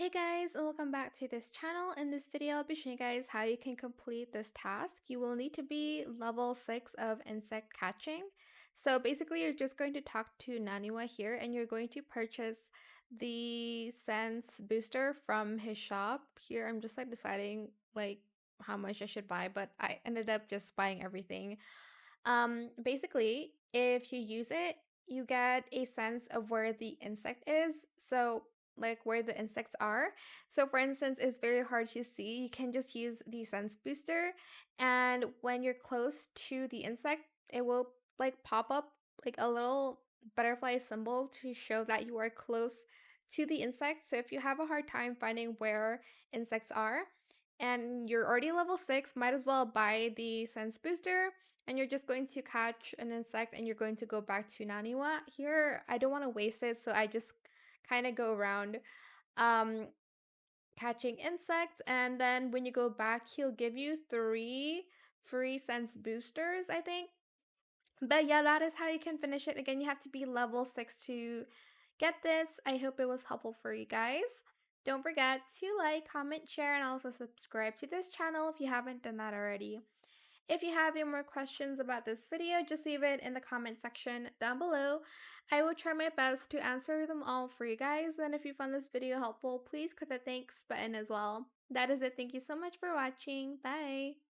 Hey guys, and welcome back to this channel. In this video, I'll be showing you guys how you can complete this task. You will need to be level 6 of insect catching. So basically, you're just going to talk to Nanua here, and you're going to purchase the sense booster from his shop. Here, I'm just like deciding like how much I should buy, but I ended up just buying everything. Basically, if you use it, you get a sense of where the insect is. So, like where the insects are. So, for instance, it's very hard to see. You can just use the sense booster, and when you're close to the insect, it will like pop up like a little butterfly symbol to show that you are close to the insect. So, if you have a hard time finding where insects are, and you're already level 6, might as well buy the sense booster and you're just going to catch an insect and you're going to go back to Naniwa. Here, I don't want to waste it, so I just kind of go around um catching insects, and then when you go back, he'll give you 3 free sense boosters, I think. But yeah, that is how you can finish it. Again, you have to be level 6 to get this. I hope it was helpful for you guys. Don't forget to like, comment, share, and also subscribe to this channel if you haven't done that already. If you have any more questions about this video, just leave it in the comment section down below. I will try my best to answer them all for you guys, and if you found this video helpful, please click the thanks button as well. That is it. Thank you so much for watching. Bye!